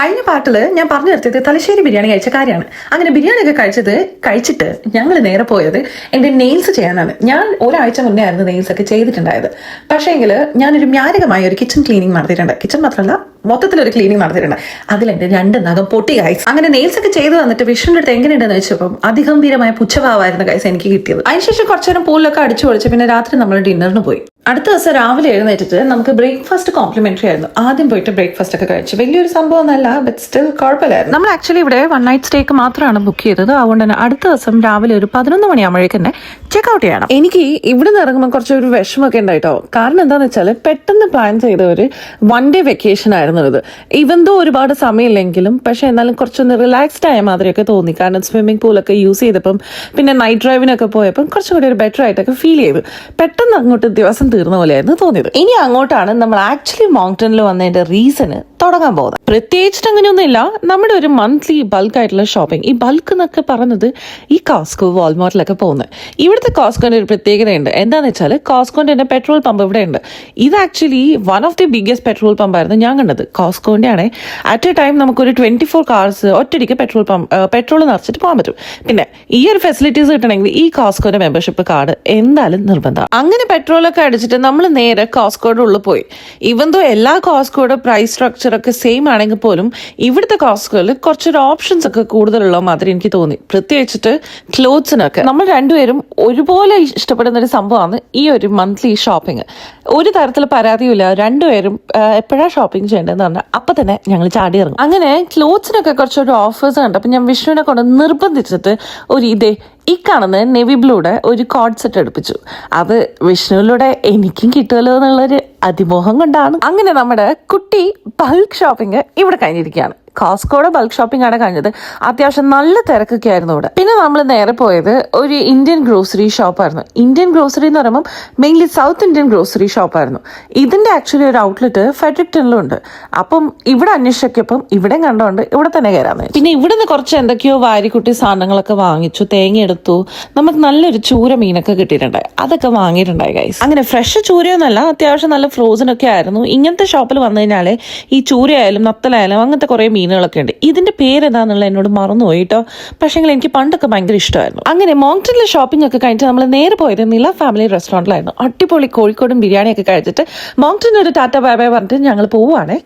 കഴിഞ്ഞ പാട്ടിൽ ഞാൻ പറഞ്ഞു നിർത്തിയത് തലശ്ശേരി ബിരിയാണി കഴിച്ച കാര്യമാണ്. അങ്ങനെ ബിരിയാണിയൊക്കെ കഴിച്ചിട്ട് ഞങ്ങൾ നേരെ പോയത് എൻ്റെ നെയിൽസ് ചെയ്യാനാണ്. ഞാൻ ഒരാഴ്ച മുന്നേ ആയിരുന്നു നെയിൽസ് ഒക്കെ ചെയ്തിട്ടുണ്ടായത്. പക്ഷേങ്കിൽ ഞാനൊരു മ്യാരകമായ ഒരു കിച്ചൺ ക്ലീനിങ് നടത്തിയിട്ടുണ്ട്. കിച്ചൺ മാത്രമല്ല, മൊത്തത്തിലൊരു ക്ലീനിങ് നടത്തിയിട്ടുണ്ട്. അതിലെൻ്റെ 2 നഖം പൊട്ടി ഗൈസ്. അങ്ങനെ നെയിൽസ് ഒക്കെ ചെയ്ത് തന്നിട്ട് വിഷ്ണുവിൻ്റെ അടുത്ത് എങ്ങനെയുണ്ടെന്ന് വെച്ചപ്പം അതിഗംഭീരമായ പുച്ഛഭാവമായിരുന്നു ഗൈസ് എനിക്ക് കിട്ടിയത്. അതിനുശേഷം കുറച്ചു നേരം പൂളിലൊക്കെ അടിച്ചു പൊളിച്ച് പിന്നെ രാത്രി നമ്മൾ ഡിന്നറിന് പോയി. അടുത്ത ദിവസം രാവിലെ എഴുന്നേറ്റിട്ട് നമുക്ക് ബ്രേക്ക്ഫാസ്റ്റ് കോംപ്ലിമെന്ററി ആയിരുന്നു. ആദ്യം പോയിട്ട് ബ്രേക്ക്ഫാസ്റ്റ് ഒക്കെ കഴിച്ചു. വലിയൊരു സംഭവം ഒന്നല്ല, ബട്ട് സ്റ്റിൽ കുഴപ്പമില്ലായിരുന്നു. നമ്മൾ ആക്ച്വലി ഇവിടെ 1 നൈറ്റ് സ്റ്റേക്ക് മാത്രമാണ് ബുക്ക് ചെയ്തത്. അതുകൊണ്ട് തന്നെ അടുത്ത ദിവസം രാവിലെ ഒരു 11 മണിയാകുമ്പോഴേക്കും തന്നെ ചെക്ക് ഔട്ട് ചെയ്യണം. എനിക്ക് ഇവിടെ നിന്ന് ഇറങ്ങുമ്പോൾ കുറച്ചൊരു വിഷമമൊക്കെ ഉണ്ടായിട്ടോ. കാരണം എന്താണെന്ന് വെച്ചാൽ പെട്ടെന്ന് പ്ലാൻ ചെയ്ത ഒരു 1 ഡേ വെക്കേഷൻ ആയിരുന്നു ഇത്. ഇവന്തോ ഒരുപാട് സമയമില്ലെങ്കിലും പക്ഷെ എന്നാലും കുറച്ചൊന്ന് റിലാക്സ്ഡ് ആയ മാതിരിയൊക്കെ തോന്നി. കാരണം സ്വിമ്മിംഗ് പൂളൊക്കെ യൂസ് ചെയ്തപ്പം പിന്നെ നൈറ്റ് ഡ്രൈവിനൊക്കെ പോയപ്പം കുറച്ചും കൂടി ഒരു ബെറ്റർ ആയിട്ടൊക്കെ ഫീൽ ചെയ്തു. പെട്ടെന്ന് അങ്ങോട്ട് ദിവസം തീർന്ന പോലെയായിരുന്നു തോന്നിയത്. ഇനി അങ്ങോട്ടാണ് നമ്മൾ ആക്ച്വലി മൗണ്ടനിൽ വന്നതിന്റെ റീസണ് തുടങ്ങാൻ പോകുന്നത്. പ്രത്യേകിച്ചിട്ട് അങ്ങനെയൊന്നുമില്ല, നമ്മുടെ ഒരു മന്ത്ലി ബൾക്ക് ആയിട്ടുള്ള ഷോപ്പിംഗ്. ഈ ബൾക്ക് എന്നൊക്കെ പറഞ്ഞത് ഈ കോസ്കോ വാൾമാർട്ടിലൊക്കെ പോകുന്നത്. ഇവിടുത്തെ കോസ്കോന്റെ ഒരു പ്രത്യേകതയുണ്ട്. എന്താണെന്ന് വെച്ചാൽ കോസ്കോന്റെ തന്നെ പെട്രോൾ പമ്പ് ഇവിടെ ഉണ്ട്. ഇത് actually one of the biggest petrol പമ്പായിരുന്നു ഞാൻ കണ്ടത്. കോസ്കോന്റെ ആണ്. അറ്റ് എ ടൈം നമുക്കൊരു 24 കാർസ് ഒറ്റയടിക്ക് പെട്രോൾ നിറച്ചിട്ട് പോകാൻ പറ്റും. പിന്നെ ഈ ഒരു ഫെസിലിറ്റീസ് കിട്ടണമെങ്കിൽ ഈ കോസ്കോന്റെ മെമ്പർഷിപ്പ് കാർഡ് എന്തായാലും നിർബന്ധമാണ്. അങ്ങനെ പെട്രോളൊക്കെ അടിച്ചിട്ട് നമ്മൾ നേരെ കോസ്കോയുടെ ഉള്ളിൽ പോയി. ഇവന്തോ എല്ലാ കോസ്കോയുടെ പ്രൈസ് സ്ട്രക്ചർ ഒക്കെ സെയിം ആണെങ്കിൽ പോലും ഇവിടുത്തെ കോസ്കോയിൽ കുറച്ചൊരു ഓപ്ഷൻസ് ഒക്കെ കൂടുതലുള്ള മാതിരി എനിക്ക് തോന്നി. പ്രത്യേകിച്ചിട്ട് ക്ലോത്ത്സിനൊക്കെ നമ്മൾ രണ്ടുപേരും ഒരുപോലെ ഇഷ്ടപ്പെടുന്ന ഒരു സംഭവമാണ് ഈ ഒരു മന്ത്ലി ഷോപ്പിംഗ്. ഒരു തരത്തിൽ പരാതിയില്ല. രണ്ടുപേരും എപ്പോഴാണ് ഷോപ്പിംഗ് ചെയ്യേണ്ടതെന്ന് പറഞ്ഞാൽ അപ്പം തന്നെ ഞങ്ങൾ ചാടി ഇറങ്ങും. അങ്ങനെ ക്ലോത്ത്സിനൊക്കെ കുറച്ചൊരു ഓഫേഴ്സ് കണ്ടപ്പോൾ ഞാൻ വിഷ്ണുവിനെ കൊണ്ട് നിർബന്ധിച്ചിട്ട് ഈ കാണുന്ന നെവി ബ്ലൂടെ ഒരു കോഡ് സെറ്റ് എടുപ്പിച്ചു. അത് വിഷ്ണുവിലൂടെ എനിക്കും കിട്ടുമല്ലോ എന്നുള്ളൊരു അതിമോഹം കൊണ്ടാണ്. അങ്ങനെ നമ്മുടെ കുട്ടി ബൾക്ക് ഷോപ്പിംഗ് ഇവിടെ കഴിഞ്ഞിരിക്കുകയാണ്. കോസ്കോയുടെ ബൾക്ക് ഷോപ്പിംഗ് ആണ് കഴിഞ്ഞത്. അത്യാവശ്യം നല്ല തിരക്കൊക്കെ ആയിരുന്നു ഇവിടെ. പിന്നെ നമ്മൾ നേരെ പോയത് ഒരു ഇന്ത്യൻ ഗ്രോസറി ഷോപ്പായിരുന്നു. ഇന്ത്യൻ ഗ്രോസറി എന്ന് പറയുമ്പോൾ മെയിൻലി സൗത്ത് ഇന്ത്യൻ ഗ്രോസറി ഷോപ്പായിരുന്നു. ഇതിന്റെ ആക്ച്വലി ഒരു ഔട്ട്ലെറ്റ് ഫെഡറിക്ടണിലും ഉണ്ട്. അപ്പം ഇവിടെ അന്വേഷിച്ചപ്പം ഇവിടെ കണ്ടോണ്ട് ഇവിടെ തന്നെ കയറാന്ന്. പിന്നെ ഇവിടെ നിന്ന് കുറച്ച് എന്തൊക്കെയോ വാരിക്കുട്ടി സാധനങ്ങളൊക്കെ വാങ്ങിച്ചു. തേങ്ങ എടുത്തു. നമുക്ക് നല്ലൊരു ചൂര മീനൊക്കെ കിട്ടിയിട്ടുണ്ടായി. അതൊക്കെ വാങ്ങിയിട്ടുണ്ടായി ഗൈസ്. അങ്ങനെ ഫ്രഷ് ചൂരയൊന്നുമല്ല, അത്യാവശ്യം നല്ല ഫ്രോസൺ ഒക്കെ ആയിരുന്നു. ഇങ്ങനത്തെ ഷോപ്പിൽ വന്നു കഴിഞ്ഞാൽ ഈ ചൂരയായാലും നത്തലായാലും അങ്ങനത്തെ കുറെ മീനുകളൊക്കെ ഉണ്ട്. ഇതിന്റെ പേരെന്താന്നുള്ള എന്നോട് മറന്നുപോയി കേട്ടോ. പക്ഷേങ്കിൽ എനിക്ക് പണ്ടൊക്കെ ഭയങ്കര ഇഷ്ടമായിരുന്നു. അങ്ങനെ മൗണ്ടനിലെ ഷോപ്പിംഗ് ഒക്കെ കഴിഞ്ഞിട്ട് നമ്മൾ നേരെ പോയത് നില ഫാമിലി റെസ്റ്റോറൻറ്റിലായിരുന്നു. അടിപൊളി കോഴിക്കോടും ബിരിയാണിയൊക്കെ കഴിച്ചിട്ട് മൗണ്ടൻ ഒരു ടാറ്റ ബൈ ബൈ പറഞ്ഞിട്ട് ഞങ്ങൾ പോവുകയാണേ.